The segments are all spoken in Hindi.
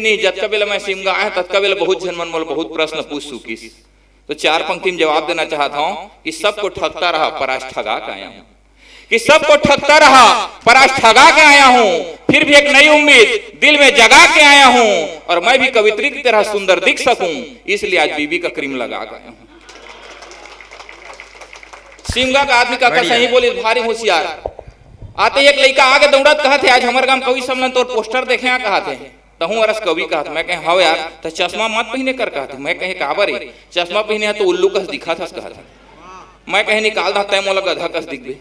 नहीं जतका बेला मैं सिमगा आया ततका बेला बहुत जन मन मोल बहुत प्रश्न पूछ चुकीस, तो 4 पंक्ति में जवाब देना चाहता हूं कि सबको ठगता रहा पर आज ठगा के आया हूं, कि सबको ठगता रहा पर आज ठगा के आया हूं, फिर भी एक नई उम्मीद दिल में जगा के आया हूं, और मैं भी कवित्री की तरह सुंदर दिख सकूं, इसलिए आज बीबी का क्रीम लगा के आया हूं। सिमगा का आदमी का सही बोली भारी होशियार। आते एक लड़का आगे दौड़त कहते आज हमारे गांव कवि सम्मेलन तो पोस्टर देखे यहाँ कहते तहूँ अरस कवि कहत, मैं कहे हाँ यार तो चश्मा मत पहने कर कहते, मैं कहे काबर है चश्मा पहने है तो उल्लू कस दिखा था कहते, मैं कहे निकाल दा तय मोला गधा कस दिख दे,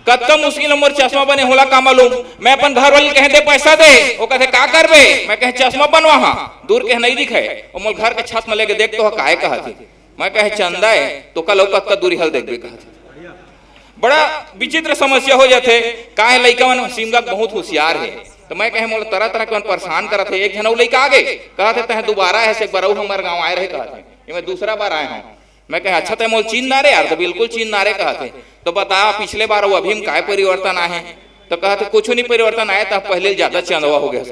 कतका मुश्किल मोर चश्मा बने होला का मालूम, मैं अपन घर वाले कहे दे पैसा दे, वो कहते का करबे, मैं कहे चश्मा बनवा हाँ दूर के नहीं दिखे, और मोल घर के छत में लेके देख तो काहे कहते, मैं कहे चंदा है तो कल कतका दूरी हल देखबे कहते। बड़ा विचित्र समस्या हो जाते काहे लइका मन सिमगा बहुत होशियार है, तो मैं कहे मोला तरह तरह के परेशान करत है। एक जन लइका आगे कहते तह दोबारा ऐसे एक बार हमारे गांव आए रहे कहते मैं दूसरा बार आए हूँ, मैं कहे अच्छा ते मोल चीन नारे यार, तो बिल्कुल चीन नारे कहते, तो बता पिछले बार वो अभी में काय परिवर्तन आए, तो कहते कुछ नहीं परिवर्तन आया था पहले ज्यादा चंदवा हो गया।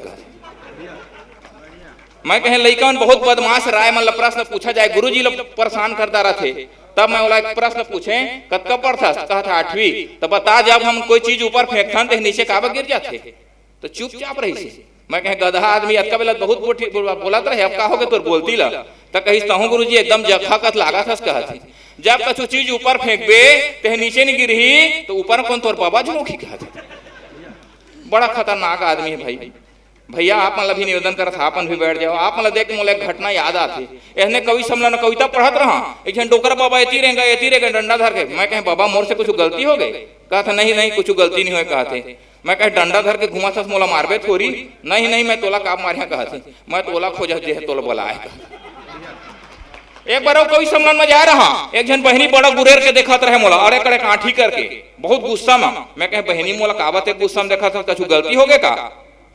मैं कहे लइका मन बहुत बदमाश राय मतलब प्रश्न पूछा जाए गुरुजी लोग परेशान करता रहे, तब मैं बोला एक प्रश्न पूछे कतका पढ़ता, कहा 8वीं, तो बता जब हम कोई चीज ऊपर फेंकथन तो नीचे काबा गिर जाते, तो चुपचाप रही से। मैं कहे गधा आदमी अतका बेला बहुत बोलत रहे, अब का हो गए तो बोलती ला, तो कही कहूँ गुरुजी एकदम जगह कत लागा था कहती, जब कछु चीज ऊपर फेंकबे ते नीचे नहीं गिरही तो ऊपर कौन तोर बाबा झोंकी कहते। बड़ा खतरनाक आदमी है भाई। भैया आप मतलब भी निवेदन करत आपन भी बैठ जाओ, आप मतलब देख मोला एक घटना याद आती, एहने कवि सम्मेलन कविता पढ़त रहा, एक जन डोकर बाबा एती रहेगा डंडा धर के, मैं कहे बाबा मोर से कुछ गलती हो गई, कहता नहीं कुछ गलती नहीं हुई कहते, मैं कहे डंडा धर के घुमा था मोला मारबे थोड़ी, नहीं मैं तोला काप मारिया कहते, मैं तोला खोजा जे तोला बोलाए। एक बार कवि सम्मेलन में जा रहा, एक जन बहनी बड़ा गुरेर के देखत रहे मोला, अरे करे काठी करके बहुत गुस्सा में, मैं कहे बहनी मोला काबत एक गुस्सा में देखा था कुछ गलती हो गए का,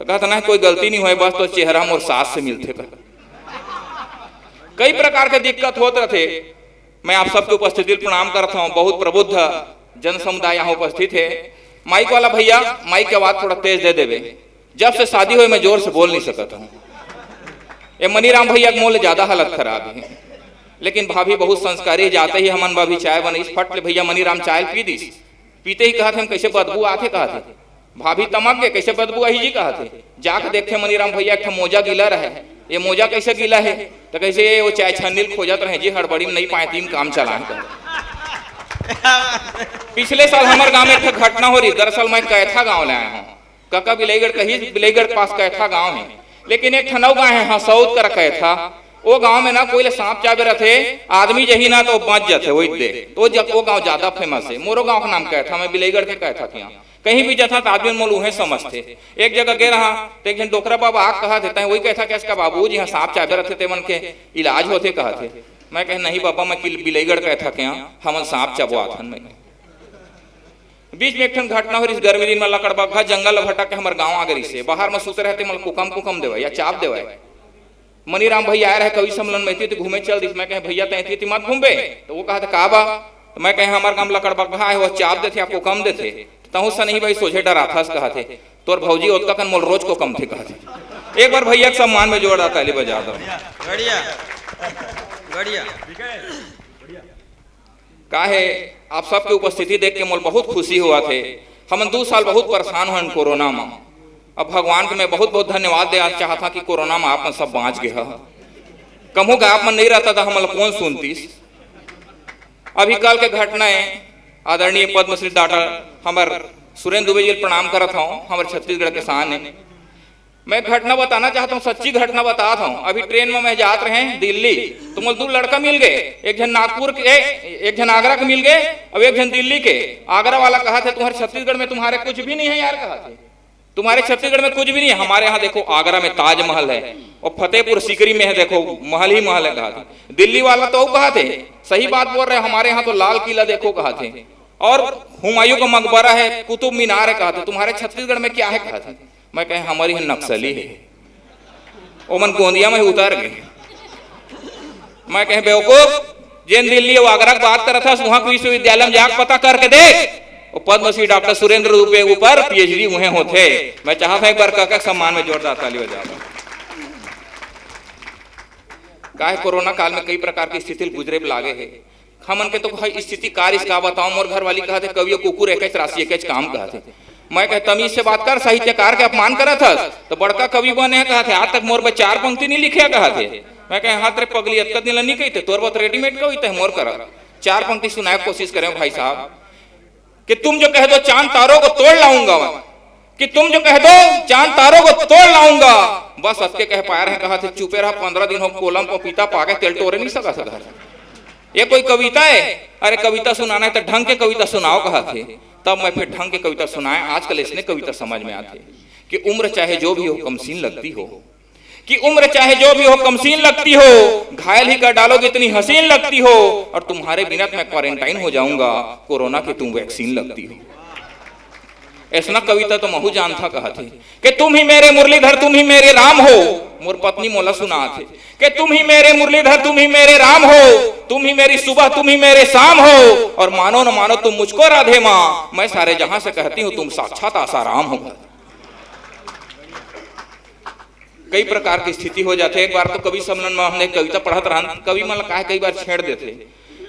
तो कहता नहीं कोई गलती नहीं हुई बस तो चेहरा मोर सास से मिलते कर। कई प्रकार के दिक्कत होते रहे। मैं आप सबके उपस्थिति प्रणाम करता हूँ, बहुत प्रबुद्ध जन समुदाय यहाँ उपस्थित है। माइक वाला भैया माइक की आवाज थोड़ा तेज दे देवे, जब से शादी हुई मैं जोर से बोल नहीं सकता हूँ। ये मनीराम भैया के मोल ज्यादा हालत खराब है, लेकिन भाभी बहुत संस्कारी, जाते ही हमन भाभी चाय बनी फट ले भैया मनीराम चाय पी दी, पीते ही कहते हम कैसे बदबू आते कहते, भाभी तमक गए कैसे बदबू आई जी कहते, जाके देखते मनीराम भैया एक मोजा गीला रहे, ये मोजा कैसे गीला है, तो कैसे वो चाय छन्नील खोजत रहे जी हड़बड़ी में नहीं पाए तीन काम चलाए। पिछले साल हमारे गांव में एक घटना हो रही, दरअसल मैं कैथा गांव लाया हूँ, काका बिलेगढ़ कही बिलेगढ़ पास कैथा गांव है, लेकिन एक ठनौ गाँव है हसौद कर कैथा, वो गांव में ना कोई सांप चाबे रहे आदमी जही ना तो बच जाते वही दे, तो वो गांव ज्यादा फेमस है। मोरो गांव का नाम कैथा, मैं बिलेगढ़ के कैथा था, कहीं भी जाता तो आदमी मोल उन्हें समझते। एक जगह गए रहा तो एक डोकरा बाबा आग कहा देता है, वही कहता कि इसका बाबू जी हाँ सांप चाबे रखे थे मन के इलाज होते कहते, मैं कहे नहीं बाबा मैं बिलेगढ़ कहता क्या हम सांप चबवा था। मैं बीच में एक घटना हो रही गर्मी दिन में लकड़ बग्घा जंगल भटक के हमारे गाँव आ गई से बाहर में सुते रहते मतलब कुकम देवा या चाप देवा। मनीराम भैया आए रहे कवि सम्मेलन में तो घूमे चल दी, मैं कहे भैया तैती मत घूमे, तो वो कहा था का बा, तो मैं कहे हमारे गाँव लकड़ बग्घा है वो चाप देते आपको कम देते, तहु से नहीं भाई सोचे डराथास कहते, तोर भौजी ओतका कन मोल रोज को कम थे कहते। एक बार भैया के सम्मान में जोड़ आता है बजा दो बढ़िया का है। आप सबके उपस्थिति देख के मोल बहुत खुशी हुआ थे। हम 2 साल बहुत परेशान हुए कोरोना में, अब भगवान को मैं बहुत बहुत धन्यवाद देना चाहता कि कोरोना में आप सब बाँच गया, कम होगा आप मन नहीं रहता था हम कौन सुनती। अभी कल के घटनाएं आदरणीय पद्मश्री डॉक्टर हमारे सुरेंद्र दुबे जी प्रणाम करता हूँ, हमारे छत्तीसगढ़ के शान है। मैं घटना बताना चाहता हूँ, सच्ची घटना बताता हूँ। अभी ट्रेन में मैं जात रहे दिल्ली, तो मुझे 2 लड़का मिल गए, एक जन नागपुर के एक जन आगरा के मिल गए, अब एक जन दिल्ली के। आगरा वाला कहा थे तुम्हारे छत्तीसगढ़ में तुम्हारे कुछ भी नहीं है यार, कहा थे तुम्हारे छत्तीसगढ़ में कुछ भी नहीं है, हमारे यहाँ देखो आगरा में ताजमहल है और फतेहपुर सीकरी में है देखो महल ही महल है, कहा थे। दिल्ली वाला तो कहा थे सही बात बोल रहे, हमारे यहाँ तो लाल किला देखो कहा थे, और हुमायूं का मकबरा है, कुतुब मीनार है, कहा थे। तुम्हारे छत्तीसगढ़ में क्या है, कहा थे। मैं कहे हमारी नक्सली है, वो मन गोंदिया में उतर गए। मैं कहे बेवकूफ, जिन दिल्ली और आगरा की बात कर रहा था वहां विश्वविद्यालय में जाकर पता करके देख, पद्मश्री डॉक्टर सुरेंद्र दुबे ऊपर PhD हुए होते। मैं चाहता एक बार काका सम्मान में जोरदार ताली बजा दो। काहे कोरोना काल में कई प्रकार की स्थिति गुजरे लागे है। हमन के तो भाई स्थिति कार इसका बताओ। मोर घर वाली कहते कवियो कुकुर एक राशि एक काम कहते। मैं कह तमीज से बात कर, साहित्यकार के अपमान करा था तो बड़का कवि बने कहते आज तक मोर पे 4 पंक्ति नहीं लिखे कहते। मैं कह हाथ रे पगली अतक दिन नहीं कहते तोर बात रेडीमेड कवि ते मोर करा 4 पंक्ति सुनाए कोशिश करें भाई साहब कि तुम जो कह दो चांद तारों को तोड़ लाऊंगा, कि तुम जो कह दो चांद तारों को तोड़ लाऊंगा, बस अतके कह पाया रहे कहा थे चुपे रहा 15 दिन हो कोलम पपीता पाके तेल टोरे नहीं सका सका। ये कोई कविता है? अरे कविता सुनाना है तो ढंग के कविता सुनाओ कहा थे। तब मैं फिर ढंग के कविता सुनाए। आजकल इसने कविता समझ में आती कि उम्र चाहे जो भी हो कमसीन लगती हो, कि उम्र चाहे जो भी हो कमसीन लगती हो, घायल ही कर डालोगे इतनी हसीन लगती हो, और तुम्हारे बिना मैं क्वारंटाइन हो जाऊंगा, कोरोना की तुम वैक्सीन लगती हो। ऐसा कविता तो महू जानता कहा थे कि तुम ही मेरे मुरलीधर तुम ही मेरे राम हो। मोर पत्नी मोला सुना थे कि तुम ही मेरे मुरलीधर तुम ही मेरे राम हो, तुम ही मेरी सुबह तुम ही मेरे शाम हो, और मानो न मानो तुम मुझको राधे माँ, मैं सारे जहां से कहती हूँ तुम साक्षात आसाराम हो। कई प्रकार की स्थिति हो जाते। एक बार तो कवि सम्मेलन में हमने कविता पढ़त रहा, कवि मन कहा कई बार छेड़ देते।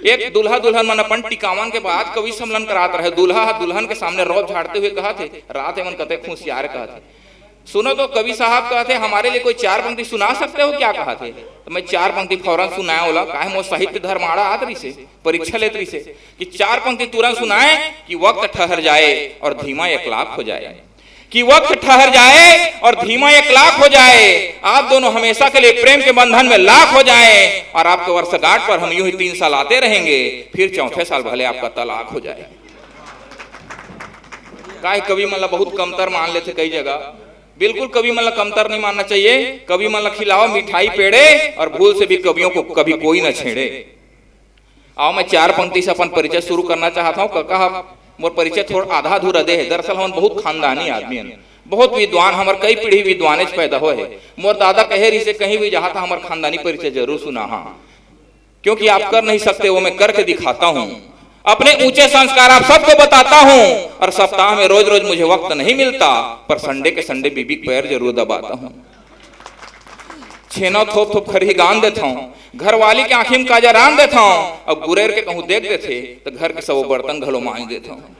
एक दूल्हा दुल्हन मन अपन टिकावन के बाद कवि सम्मेलन करात रहे। दूल्हा दुल्हन के सामने रौब झाड़ते हुए कहा थे रात मन कते खुशियार कहा थे। सुनो तो कवि साहब कहते हमारे लिए कोई 4 पंक्ति सुना सकते हो क्या कहा थे। तो मैं 4 पंक्ति फौरन सुनाया बोला काहे मो साहित्य धर्माड़ा आतरी से परीक्षा लेतरी से कि 4 पंक्ति तुरंत सुनाए कि वक्त ठहर जाए और धीमा 1 लाख हो जाए, कि वक्त ठहर जाए और धीमा 1 लाख हो जाए, आप दोनों हमेशा के लिए प्रेम के बंधन में लाख हो जाएं, और आपके वर्षगांठ पर हम यूं ही 3 साल आते रहेंगे, फिर 4थे साल भले आपका तलाक हो जाए। काहे कवि मतलब बहुत कमतर मान लेते कई जगह। बिल्कुल कवि मतलब कमतर नहीं मानना चाहिए। कवि मतलब खिलाओ मिठाई पेड़े और भूल से भी कवियों को कभी कोई न छेड़े। आओ मैं 4 पंक्ति से अपन परिचय शुरू करना चाहता हूँ। कहा मोर परिचय थोड़ा आधा अधूरा दे है। दरअसल हम बहुत खानदानी आदमी हैं, बहुत विद्वान, हमार कई पीढ़ी विद्वान पैदा हो है। मोर दादा कहे रही से कहीं भी जहाँ था हमार खानदानी परिचय जरूर सुना। हाँ, क्योंकि आप कर नहीं सकते वो मैं करके दिखाता हूँ। अपने ऊंचे संस्कार आप सबको बताता हूँ, और सप्ताह में रोज रोज मुझे वक्त नहीं मिलता, पर संडे के संडे बीबी पैर जरूर दबाता हूँ। छेना थोप थोप खरी गान देता हूँ, घर वाली के आंखी में काजरान देता हूँ, अब गुरेर के कहूँ देख देते तो घर के सब बर्तन घलो मांझ देता हूँ।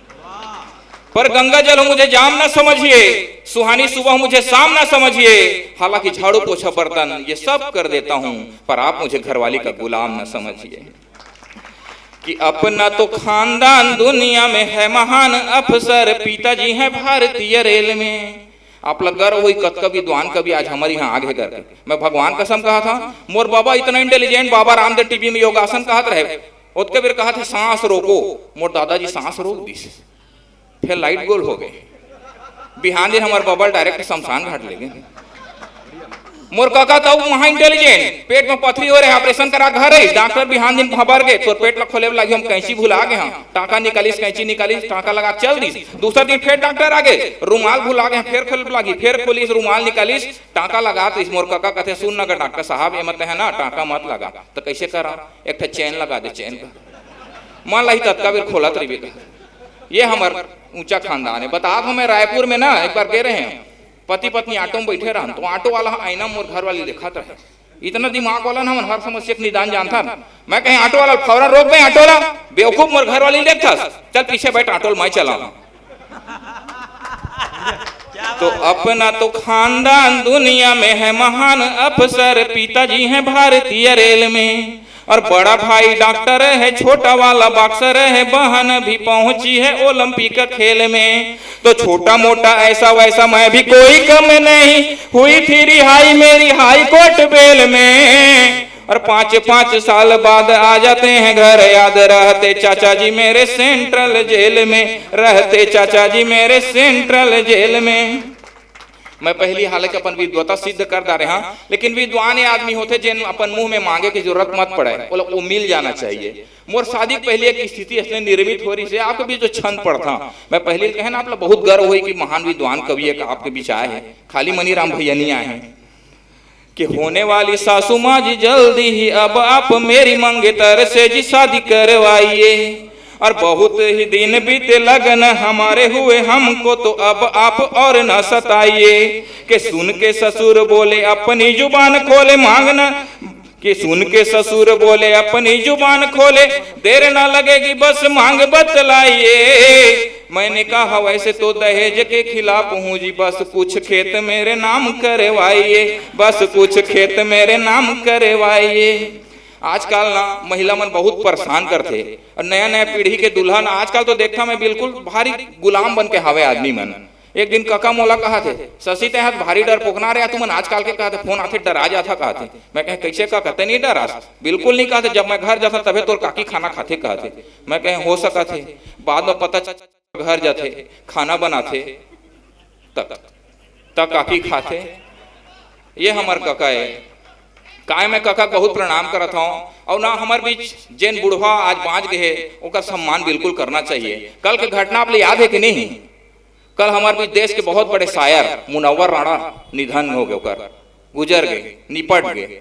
पर गंगा जल हो मुझे जाम ना समझिए, सुहानी सुबह मुझे शाम ना समझिए, हालांकि झाड़ू पोछा बर्तन ये सब कर देता हूँ, पर आप मुझे घरवाली का गुलाम ना समझिए। कि अपना तो खानदान दुनिया में है महान अफसर, पिताजी हैं भारतीय रेल में। आप लोग गर्व हुई कत का विद्वान कभी आज हमारे यहाँ आगे करके। मैं भगवान कसम कहा था मोर बाबा इतना इंटेलिजेंट, बाबा रामदेव टीवी में योगासन कहत रहे, उसके फिर कहा था सांस रोको, मोर दादाजी सांस रोक दी, फिर लाइट गोल हो गए। बिहान दिन हमारे बाबा डायरेक्ट शमशान घाट ले गए। मोर काका तो वहां इंटेलिजेंट, पेट में पथरी हो रहे, ऑपरेशन करा घर है, डॉक्टर बिहान दिन खबर गए तो पेट खोले लगे, हम कैंची भुला गए, हम टाका निकालिस कैंची निकालिस टाका लगा चल दी। दूसरा दिन फिर डॉक्टर आ गए, रुमाल भुला गए, फिर खोल लगी, फिर खोलिस रुमाल निकालिस टाका लगा। तो मोर काका कहते सुन ना डॉक्टर साहब ये मत है ना टाका मत लगा, तो कैसे करा, एक चैन लगा दे, चैन का मान ली तत्का फिर खोला तरीबे का। ये हमारा ऊंचा खानदान है। बता दो मैं रायपुर में ना एक बार गए रहे हैं, पति पत्नी ऑटो में बैठे रहा, तो ऑटो वाला आईना मोर घर वाली देखा था। इतना दिमाग वाला ना हर समस्या का निदान जानता ना। मैं कहीं ऑटो वाला फौरन रोक गए, ऑटो वाला बेवकूफ मोर घर वाली देखता, चल पीछे बैठ ऑटो मैं चला। तो अपना तो खानदान दुनिया में है महान अफसर, पिताजी हैं भारतीय रेल में, और बड़ा भाई डॉक्टर है, छोटा वाला बॉक्सर है, बहन भी पहुंची है ओलंपिक खेल में। तो छोटा मोटा ऐसा वैसा मैं भी कोई कम नहीं, हुई थी रिहाई मेरी हाई कोर्ट बेल में, और 5-5 साल बाद आ जाते हैं घर, याद रहते चाचा जी मेरे सेंट्रल जेल में, रहते चाचा जी मेरे सेंट्रल जेल में। मैं पहली हालांकि अपन विद्वता सिद्ध कर दा रहा, लेकिन विद्वान आदमी होते जिन अपन मुंह में मांगे की जरूरत मत पड़े, वो मिल जाना चाहिए। मोर शादी पहले एक स्थिति इसलिए निर्मित हो रही है, आपके बीच जो छंद पड़ता, मैं पहले कहे ना आप लोग बहुत गर्व हुई कि महान विद्वान कवि एक आपके बीच आए हैं, खाली मनीराम भैया नहीं आए हैं। कि होने वाली सासू माँ जी जल्दी ही अब आप मेरी मंगेतर से जी शादी करवाइए, और बहुत ही दिन बीते लगन हमारे हुए, हमको तो अब आप और न सताइए। कि सुन के ससुर बोले अपनी जुबान खोले, मांगना कि सुन के ससुर बोले अपनी जुबान खोले, देर ना लगेगी बस मांग बतलाइए। मैंने कहा वैसे तो दहेज के खिलाफ हूँ जी, बस कुछ खेत मेरे नाम करवाइए, बस कुछ खेत मेरे नाम करवाइए। आजकल ना महिला मन बहुत परेशान करते और नया नया पीढ़ी के दुल्हन आजकल तो देखता मैं बिल्कुल भारी गुलाम बन के हवे आदमी मन। एक दिन काका मोला कहा थे शशि ते हाथ भारी डर पोखना रहा तुमन आजकल के कहते फोन आते डरा जाता कहते। मैं कहे कैसे का कहते नहीं डरा, बिल्कुल नहीं कहते। जब मैं घर जाता तबे तोर काकी खाना खाते कहते। मैं कहे हो सका थे, बाद में पता चला घर जाते खाना बनाते तक काकी खाते। ये हमार काका है। काय मैं काका बहुत प्रणाम करता हूँ और ना हमारे बीच जैन बुढ़वा आज बाँच गए उनका सम्मान बिल्कुल करना चाहिए। कल के घटना आप याद है कि नहीं? कल हमारे बीच देश के बहुत बड़े शायर मुनव्वर राणा निधन हो गए, गुजर गए, निपट गए।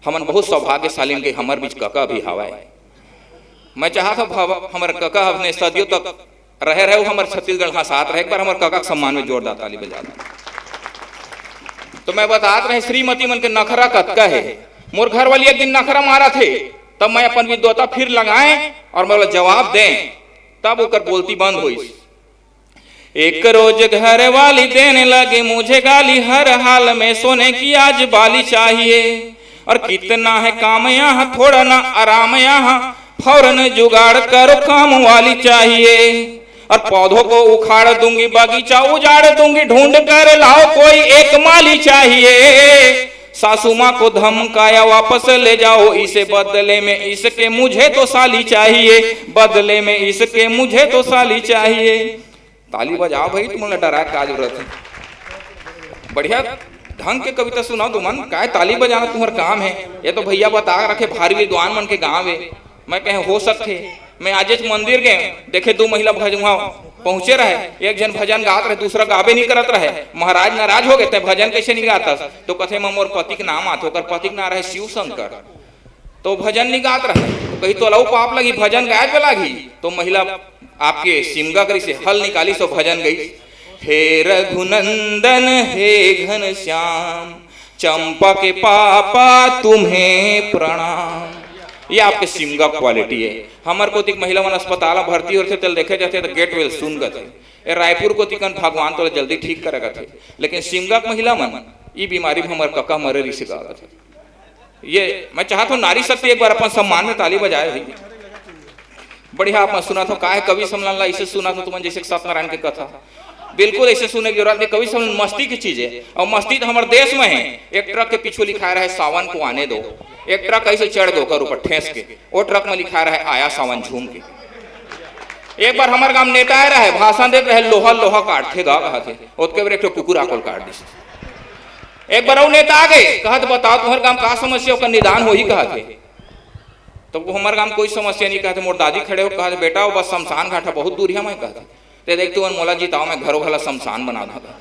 हमन बहुत सौभाग्यशाली के हमारे बीच काका भी हवा है। मैं चाहता था हमारे काका अपने सदियों तक रहे हमारे छत्तीसगढ़ का साथ रहे। एक बार हमारे काका के सम्मान में जोरदार ताली बजा दो। तो मैं बतात रहे श्रीमती मन के नखरा कतका है। मोर घर वाली एक दिन नखरा मारा थे, तब मैं अपन विद्वता फिर लगाए और मैं जवाब दें, तब ओकर बोलती बंद हुई। एक रोज घर वाली देने लगे मुझे गाली, हर हाल में सोने की आज बाली चाहिए। और कितना है काम यहाँ, थोड़ा ना आराम यहाँ, फौरन जुगाड़ करो काम वाली चाहिए। और पौधों को उखाड़ दूंगी, बगीचा उजाड़ दूंगी, ढूंढ कर लाओ कोई एक माली चाहिए। सासू माँ को धमकाया वापस ले जाओ इसे, बदले में इसके मुझे तो साली चाहिए, बदले में इसके मुझे तो साली चाहिए। ताली बजाओ भाई, तुमने डरा क्या जरूरत है? बढ़िया ढंग के कविता सुनाओ तुमन, काय ताली बजाना तुम्हारा काम है? ये तो भैया बता रखे भारी विद्वान मन के गाँव है। मैं कहे हो सकते मैं आज मंदिर गए, देखे दो महिला भजन पहुंचे रहे, एक जन भजन गात रहे, दूसरा गावे नहीं करत रहे। महाराज नाराज हो गए, ते भजन कैसे नहीं गाता? तो कथे में मोर पति के नाम आते, पति के नाम रहे शिव शंकर, तो भजन नहीं गात रहे। तो कही तो लऊ पाप लगी, भजन गाय पे लगी। तो महिला आपके सिमगा करी से हल निकाली, सो भजन गई। हे रघुनंदन हे घन श्याम, चंपा के पापा तुम्हें प्रणाम। ये आपके सिमगा क्वालिटी है। हमार को तिक महिला मन अस्पताल भर्ती होते तेल देखे जाते तो गेट वेल सुन गए। रायपुर को तिकन भगवान तो जल्दी ठीक करेगा थे, लेकिन सिमगा महिला मन ये बीमारी में हमारे काका मरे ऋषि गा थे। ये मैं चाहता हूँ नारी शक्ति एक बार अपन सम्मान में ताली बजाए भाई। बढ़िया आप सुना था का कवि सम्मेलन ला इसे सुना था तुम जैसे सत्यनारायण की कथा, बिल्कुल ऐसे सुनने की जरूरत नहीं। कवि सम्मेलन मस्ती की चीज है और मस्ती तो हमारे देश में है। एक ट्रक के पीछे लिखा रहा है सावन को आने दो, एक ट्रक ऐसे चढ़ दो कर ऊपर ठेस के, वो ट्रक में लिखा रहा है आया सावन झूम के। एक बार हमारे गांव नेता आया रहे, भाषण दे रहे, लोहा लोहा काटते गा कहते, उसके बार एक कुकुर आकोल काट दी। एक बार वो नेता आ गए, कहा बताओ तुम्हारे गांव का समस्या का निदान हो ही कहते। तो वो हमारे गांव कोई समस्या नहीं कहते। मोर दादी खड़े हो कहा बेटा वो बस शमशान घाटा बहुत दूर है। मैं कहते ते देख तू मोला जीताओ, मैं घरों भला शमशान बना दूंगा।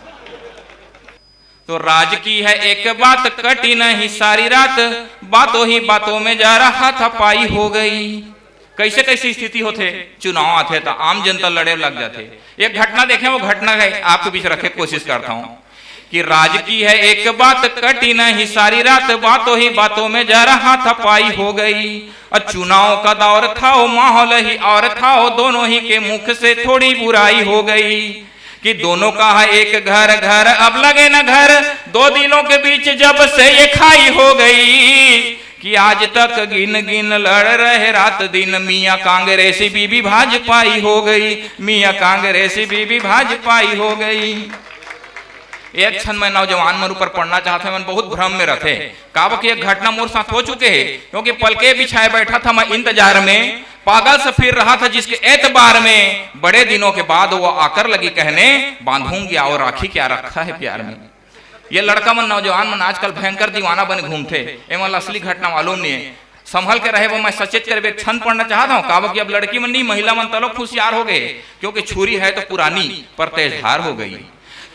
तो राज की है एक बात कटी नहीं सारी रात, बातों ही बातों में जा रहा था पाई हो गई। कैसे कैसी स्थिति होते, चुनाव आते तो आम जनता लड़े लग जाते। एक घटना देखें, वो घटना है आपके बीच रखे कोशिश करता हूँ कि राज की है एक बात कटी नहीं सारी रात, बातों ही बातों में जा रहा था पाई हो गई। और चुनाव का दौर था, वो माहौल ही और था, वो दोनों ही के मुख से थोड़ी बुराई हो गई कि दोनों का है एक घर, घर अब लगे न घर, दो दिलों के बीच जब से ये खाई हो गई कि आज तक गिन गिन लड़ रहे रात दिन, मियाँ कांग्रेसी बीबी भाजपाई हो गई, मियाँ कांग्रेसी बीबी भाजपाई हो गई। एक क्षण में नौजवान मन ऊपर पढ़ना चाहते हैं, मन बहुत भ्रम में रहते। काबा की एक घटना मोर साथ हो चुके हैं, क्योंकि पलके बिछाए बैठा था मैं इंतजार में, पागल से फिर रहा था जिसके एतबार में बड़े दिनों के बाद वो आकर लगी कहने बांधूंगी और राखी क्या रखा है प्यार में। ये लड़का मन नौजवान मन आजकल भयंकर दीवाना बने घूमते, एवं असली घटना मालूम नहीं है। संभल के रहे वो मैं सचेत कर एक क्षण पढ़ना चाहता हूँ। काबा की अब लड़की मन नहीं महिला मन तलो खुशियार हो गए, क्योंकि छुरी है तो पुरानी पर तेजधार हो गई,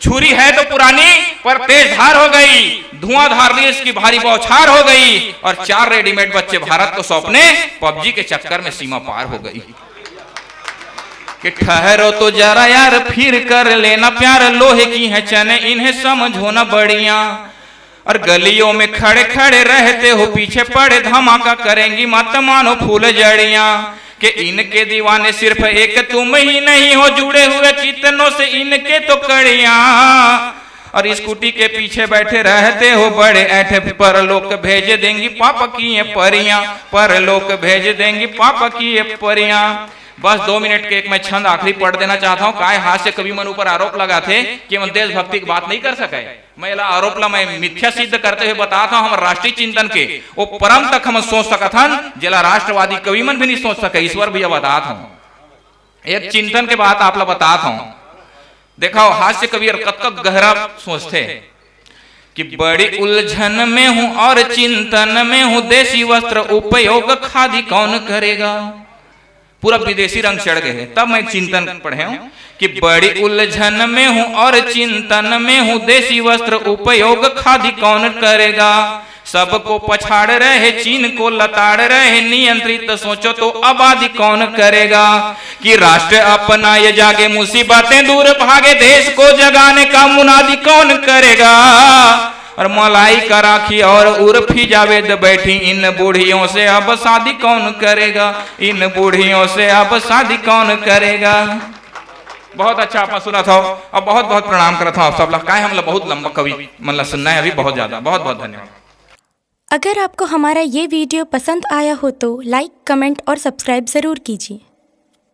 छुरी है तो पुरानी पर तेजधार हो गई, धुआंधार रेस की भारी बौछार हो गई, और 4 रेडीमेड बच्चे भारत को सौंपने पबजी के चक्कर में सीमा पार हो गई। कि ठहरो तो जरा यार फिर कर लेना प्यार, लोहे की है चने इन्हें समझो ना बढ़िया। और गलियों में खड़े खड़े रहते हो, पीछे पड़े धमाका करेंगी मत मानो फूल जड़ियां, कि इनके दीवाने सिर्फ एक तुम ही नहीं हो, जुड़े हुए कितनों से इनके तो कड़ियां। और स्कूटी के पीछे बैठे रहते हो बड़े ऐठे, परलोक भेज देंगी पाप की ये परियां, परलोक भेज देंगी पाप की ये परियां। बस 2 मिनट के एक मैं छंद आखिरी पढ़ देना चाहता हूँ। काय हास्य कवि मन ऊपर आरोप लगा थे कि हम देशभक्ति की बात नहीं कर सके। मैं आरोप ला मैं मिथ्या सिद्ध करते हुए बताता हूँ, हम राष्ट्रीय चिंतन के वो परम तक हम सोच सकत हन जिला राष्ट्रवादी कवि मन भी नहीं सोच सके। ईश्वर भैया बताता हूँ, एक चिंतन के बात आप लोग बताता हूँ। देखो हास्य कवि कब गहरा सोचते कि बड़ी उलझन में हूं और चिंतन में हूं, देसी वस्त्र उपयोग खादी कौन करेगा। पूरा विदेशी रंग चढ़ गए। तब मैं चिंतन पढ़े हूं कि बड़ी उलझन में हूं और चिंतन में हूं, देसी वस्त्र उपयोग खादी कौन करेगा। सबको पछाड़ रहे, चीन को लताड़ रहे, नियंत्रित सोचो तो आबादी कौन करेगा। कि राष्ट्र अपना ये जागे, मुसीबतें दूर भागे, देश को जगाने का मुनादी कौन करेगा। और मलाई का राखी और उर्फी जावेद बैठी, इन बूढ़ियों से अब शादी कौन करेगा, इन बूढ़ियों से अब शादी कौन करेगा। बहुत अच्छा आपने सुना था और बहुत बहुत प्रणाम करता हूँ आप सब लोग। का हम लोग बहुत लंबा कवि मतलब सुनना है अभी बहुत ज्यादा। बहुत बहुत धन्यवाद। अगर आपको हमारा ये वीडियो पसंद आया हो तो लाइक, कमेंट और सब्सक्राइब ज़रूर कीजिए।